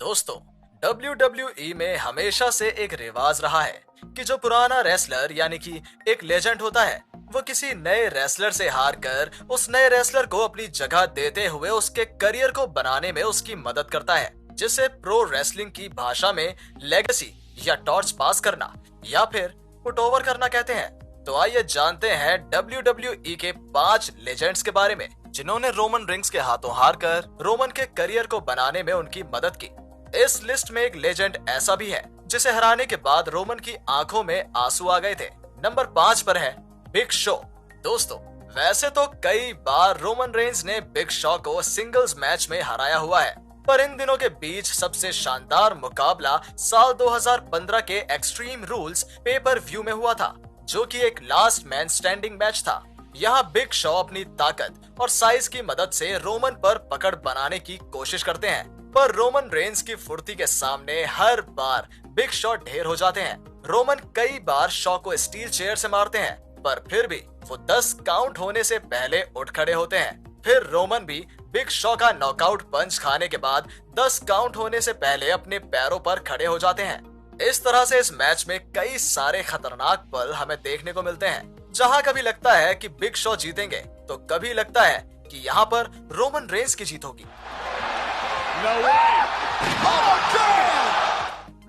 दोस्तों, WWE में हमेशा से एक रिवाज रहा है कि जो पुराना रेसलर यानी कि एक लेजेंड होता है, वो किसी नए रेसलर से हार कर उस नए रेसलर को अपनी जगह देते हुए उसके करियर को बनाने में उसकी मदद करता है, जिसे प्रो रेसलिंग की भाषा में लेगेसी या टॉर्च पास करना या फिर पुट ओवर करना कहते हैं। तो आइए जानते हैं WWE के 5 लेजेंड्स के बारे में जिन्होंने रोमन रिंग्स के हाथों हार कर रोमन के करियर को बनाने में उनकी मदद की। इस लिस्ट में एक लेजेंड ऐसा भी है जिसे हराने के बाद रोमन की आंखों में आंसू आ गए थे। नंबर 5 पर है बिग शो। दोस्तों, वैसे तो कई बार रोमन रेंज ने बिग शो को सिंगल्स मैच में हराया हुआ है, पर इन दिनों के बीच सबसे शानदार मुकाबला साल 2015 के एक्सट्रीम रूल्स पेपर व्यू में हुआ था, जो कि एक लास्ट मैन स्टैंडिंग मैच था। यहाँ बिग शो अपनी ताकत और साइज की मदद से रोमन पर पकड़ बनाने की कोशिश करते हैं, पर रोमन रेंज की फुर्ती के सामने हर बार बिग शो ढेर हो जाते हैं। रोमन कई बार शो को स्टील चेयर से मारते हैं, पर फिर भी वो 10 काउंट होने से पहले उठ खड़े होते हैं। फिर रोमन भी बिग शो का नॉकआउट पंच खाने के बाद 10 काउंट होने से पहले अपने पैरों पर खड़े हो जाते हैं। इस तरह से इस मैच में कई सारे खतरनाक पल हमें देखने को मिलते हैं, जहां कभी लगता है कि बिग शो जीतेंगे तो कभी लगता है कि यहाँ पर रोमन रेंज की जीत होगी।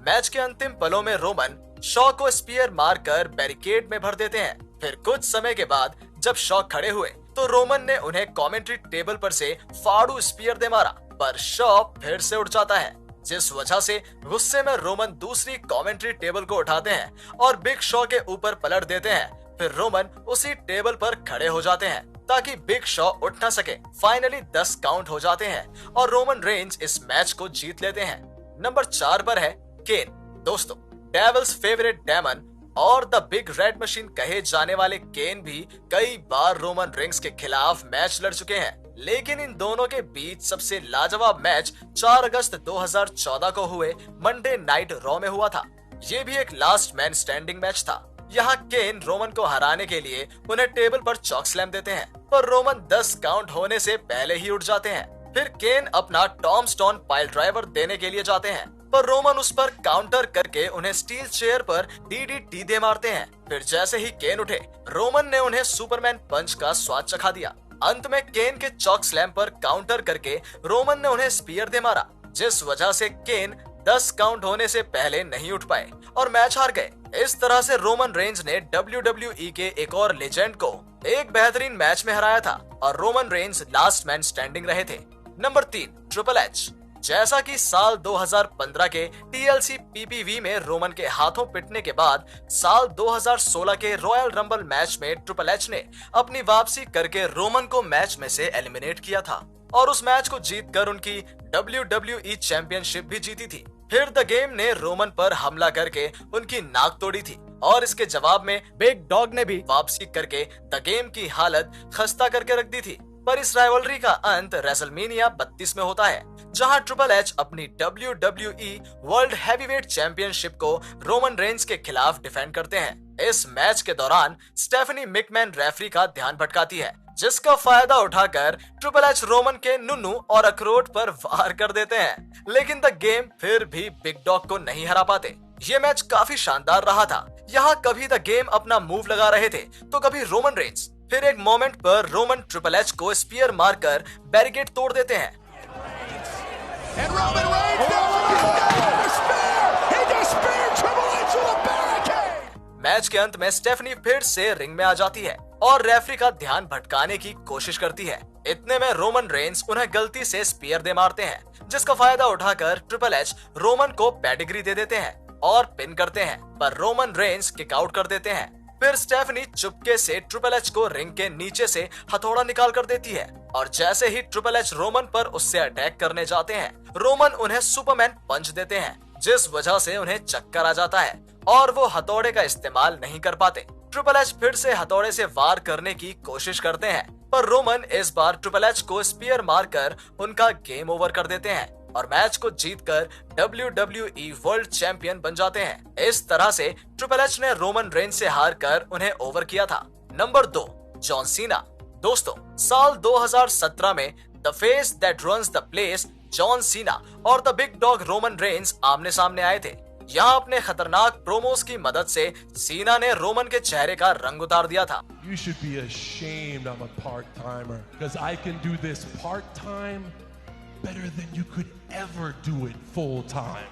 मैच के अंतिम पलों में रोमन शो को स्पीयर मारकर बैरिकेड में भर देते हैं। फिर कुछ समय के बाद जब शो खड़े हुए तो रोमन ने उन्हें कमेंट्री टेबल पर से फाड़ू स्पीयर दे मारा, पर शो फिर से उठ जाता है, जिस वजह से गुस्से में रोमन दूसरी कमेंट्री टेबल को उठाते हैं और बिग शो के ऊपर पलट देते हैं। फिर रोमन उसी टेबल पर खड़े हो जाते हैं ताकि बिग शो उठ न सके। फाइनली 10 काउंट हो जाते हैं और रोमन रेंज इस मैच को जीत लेते हैं। नंबर 4 पर है केन। दोस्तों, डेविल्स फेवरेट डेमन और द बिग रेड मशीन कहे जाने वाले केन भी कई बार रोमन रेंज के खिलाफ मैच लड़ चुके हैं, लेकिन इन दोनों के बीच सबसे लाजवाब मैच 4 अगस्त 2014 को हुए मंडे नाइट रॉ में हुआ था। ये भी एक लास्ट मैन स्टैंडिंग मैच था। यहाँ केन रोमन को हराने के लिए उन्हें टेबल पर चॉक स्लैम देते हैं, पर रोमन 10 काउंट होने से पहले ही उठ जाते हैं। फिर केन अपना टॉम स्टोन पाइल ड्राइवर देने के लिए जाते हैं, पर रोमन उस पर काउंटर करके उन्हें स्टील चेयर पर DDT दे मारते हैं। फिर जैसे ही केन उठे, रोमन ने उन्हें सुपरमैन पंच का स्वाद चखा दिया। अंत में केन के चॉक स्लैम पर काउंटर करके रोमन ने उन्हें स्पीयर दे मारा, जिस वजह से केन 10 काउंट होने से पहले नहीं उठ पाए और मैच हार गए। इस तरह से रोमन रेंज ने WWE के एक और लेजेंड को एक बेहतरीन मैच में हराया था और Roman Reigns last man standing रहे थे। Number 3, triple H. जैसा कि साल 2015 के TLC PPV में रोमन के हाथों पिटने के बाद साल 2016 के रॉयल रंबल मैच में ट्रिपल एच ने अपनी वापसी करके रोमन को मैच में से एलिमिनेट किया था और उस मैच को जीतकर उनकी WWE चैंपियनशिप भी जीती थी। फिर द गेम ने रोमन पर हमला करके उनकी नाक तोड़ी थी और इसके जवाब में बिग डॉग ने भी वापसी करके द गेम की हालत खस्ता करके रख दी थी। पर इस राइवलरी का अंत रेसलमेनिया 32 में होता है, जहां ट्रिपल एच अपनी WWE वर्ल्ड हैवीवेट चैंपियनशिप को रोमन रेंज के खिलाफ डिफेंड करते हैं। इस मैच के दौरान स्टेफनी मिकमैन रेफरी का ध्यान भटकाती है, जिसका फायदा उठाकर ट्रिपल एच रोमन के नुन्नू और अखरोट पर वार कर देते हैं, लेकिन द गेम फिर भी बिग डॉग को नहीं हरा पाते। ये मैच काफी शानदार रहा था। यहाँ कभी द गेम अपना मूव लगा रहे थे तो कभी रोमन रेंज। फिर एक मोमेंट पर रोमन ट्रिपल एच को स्पीयर मारकर बैरिकेड तोड़ देते हैं। मैच के अंत में स्टेफनी फिर से रिंग में आ जाती है और रेफरी का ध्यान भटकाने की कोशिश करती है। इतने में रोमन रेंज उन्हें गलती से स्पीयर दे मारते हैं, जिसका फायदा उठाकर ट्रिपल एच रोमन को पेडिग्री दे देते हैं और पिन करते हैं, पर रोमन रेंज किक आउट कर देते हैं। फिर स्टेफनी चुपके से ट्रिपल एच को रिंग के नीचे से हथौड़ा निकाल कर देती है और जैसे ही ट्रिपल एच रोमन पर उससे अटैक करने जाते हैं, रोमन उन्हें सुपरमैन पंच देते हैं, जिस वजह से उन्हें चक्कर आ जाता है और वो हथौड़े का इस्तेमाल नहीं कर पाते। ट्रिपल एच फिर से हथौड़े से वार करने की कोशिश करते हैं, पर रोमन इस बार ट्रिपल एच को स्पीयर मारकर उनका गेम ओवर कर देते हैं और मैच को जीतकर WWE वर्ल्ड चैंपियन बन जाते हैं। इस तरह से ट्रिपल एच ने रोमन रेंज से हार कर उन्हें ओवर किया था। Number 2, John Cena. दोस्तों, साल 2017 में the face that runs the place John Cena और the big dog Roman Reigns आमने सामने आए थे। यहाँ अपने खतरनाक प्रोमोस की मदद से सीना ने रोमन के चेहरे का रंग उतार दिया था। You should be ashamed I'm a part-timer because I can do this part-time better than you could ever do it full-time.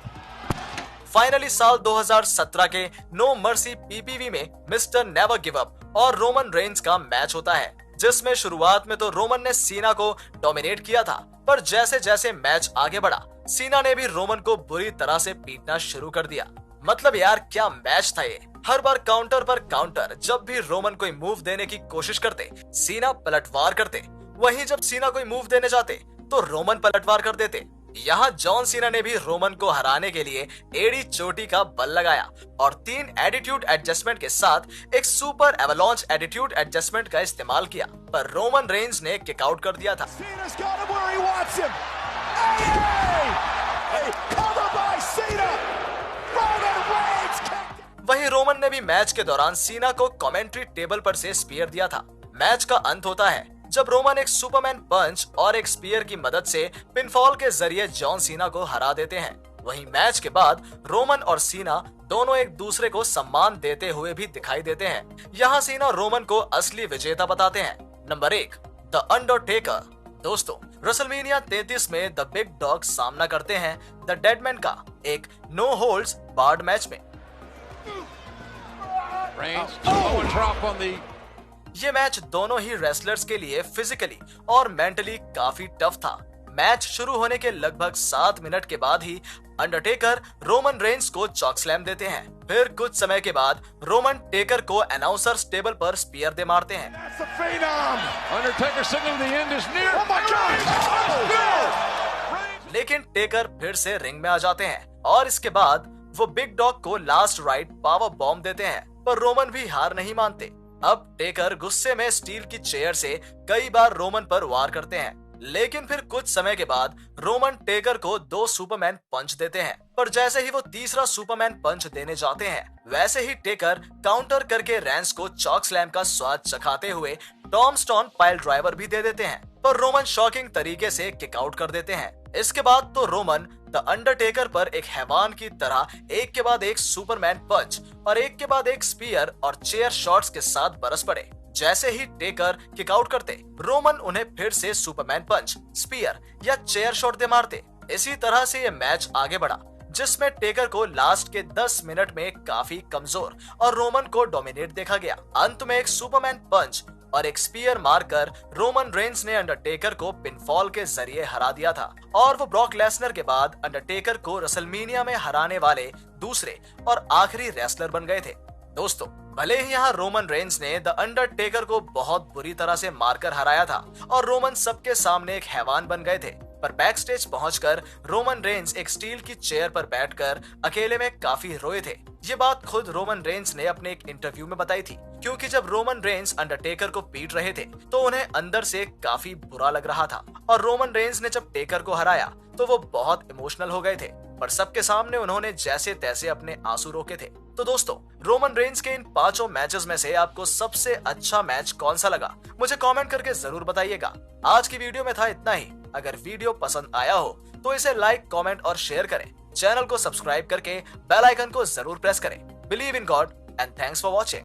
Finally साल 2017 के नो मर्सी पीपीवी में मिस्टर नेवर गिव अप और रोमन रेंस का match होता है, जिसमें शुरुआत में तो रोमन ने सीना को डोमिनेट किया था, पर जैसे जैसे मैच आगे बढ़ा सीना ने भी रोमन को बुरी तरह से पीटना शुरू कर दिया। मतलब यार क्या मैच था ये। हर बार काउंटर पर काउंटर, जब भी रोमन कोई मूव देने की कोशिश करते सीना पलटवार करते, वहीं जब सीना कोई मूव देने जाते तो रोमन पलटवार कर देते। यहाँ जॉन सीना ने भी रोमन को हराने के लिए एड़ी चोटी का बल लगाया और 3 एटीट्यूड एडजस्टमेंट के साथ एक सुपर एवलॉन्च एटीट्यूड एडजस्टमेंट का इस्तेमाल किया, पर रोमन रेंस ने किक आउट कर दिया था। वहीं रोमन ने भी मैच के दौरान सीना को कमेंट्री टेबल पर से स्पीयर दिया था। मैच का अंत होता है जब रोमन एक सुपरमैन पंच और एक स्पीयर की मदद से पिनफॉल के जरिए जॉन सीना को हरा देते हैं। वहीं मैच के बाद रोमन और सीना दोनों एक दूसरे को सम्मान देते हुए भी दिखाई देते हैं। यहाँ सीना रोमन को असली विजेता बताते हैं। Number 1, the Undertaker. दोस्तों, रेसलमेनिया 33 में द बिग डॉग सामना करते हैं द डेडमैन का एक नो होल्ड्स बार्ड मैच में। ये मैच दोनों ही रेसलर्स के लिए फिजिकली और मेंटली काफी टफ था। मैच शुरू होने के लगभग 7 मिनट के बाद ही अंडरटेकर रोमन रेंस को चॉक स्लैम देते हैं। फिर कुछ समय के बाद रोमन टेकर को अनाउंसर्स टेबल पर स्पीयर दे मारते हैं। लेकिन टेकर फिर से रिंग में आ जाते हैं और इसके बाद वो बिग डॉग को लास्ट राइट पावर बॉम्ब देते हैं, पर रोमन भी हार नहीं मानते। अब टेकर गुस्से में स्टील की चेयर से कई बार रोमन पर वार करते हैं, लेकिन फिर कुछ समय के बाद रोमन टेकर को 2 सुपरमैन पंच देते हैं, पर जैसे ही वो तीसरा सुपरमैन पंच देने जाते हैं वैसे ही टेकर काउंटर करके रेंस को चॉक स्लैम का स्वाद चखाते हुए टॉम स्टोन पाइल ड्राइवर भी दे देते हैं, पर रोमन शॉकिंग तरीके से किक आउट कर देते हैं। इसके बाद तो रोमन द अंडरटेकर पर एक हैवान की तरह एक के बाद एक सुपरमैन पंच और एक के बाद एक स्पीयर और चेयर शॉट्स के साथ बरस पड़े। जैसे ही टेकर किक आउट करते रोमन उन्हें फिर से सुपरमैन पंच, स्पीयर या चेयर शॉट दे मारते। इसी तरह से ये मैच आगे बढ़ा, जिसमें टेकर को लास्ट के 10 मिनट में काफी कमजोर और रोमन को डोमिनेट देखा गया। अंत में एक सुपरमैन पंच और एक स्पीयर मारकर रोमन रेंस ने अंडरटेकर को पिनफॉल के जरिए हरा दिया था और वो ब्रॉक लेसनर के बाद अंडरटेकर को रेसलमेनिया में हराने वाले दूसरे और आखिरी रेसलर बन गए थे। दोस्तों, भले ही यहाँ रोमन रेंस ने द अंडरटेकर को बहुत बुरी तरह से मारकर हराया था और रोमन सबके सामने एक हैवान बन गए थे, पर बैक स्टेज पहुंचकर रोमन रेंस एक स्टील की चेयर पर बैठकर अकेले में काफी रोए थे। ये बात खुद रोमन रेंस ने अपने एक इंटरव्यू में बताई थी, क्योंकि जब रोमन रेंस अंडरटेकर को पीट रहे थे तो उन्हें अंदर से काफी बुरा लग रहा था और रोमन रेंस ने जब टेकर को हराया तो वो बहुत इमोशनल हो गए थे, पर सबके सामने उन्होंने जैसे तैसे अपने आंसू रोके थे। तो दोस्तों, रोमन रेंस के इन 5 मैचेस में से आपको सबसे अच्छा मैच कौन सा लगा, मुझे कमेंट करके जरूर बताइएगा। आज की वीडियो में था इतना ही। अगर वीडियो पसंद आया हो तो इसे लाइक, कमेंट और शेयर करें। चैनल को सब्सक्राइब करके बेल आइकन को जरूर प्रेस करें। Believe in God and thanks for watching.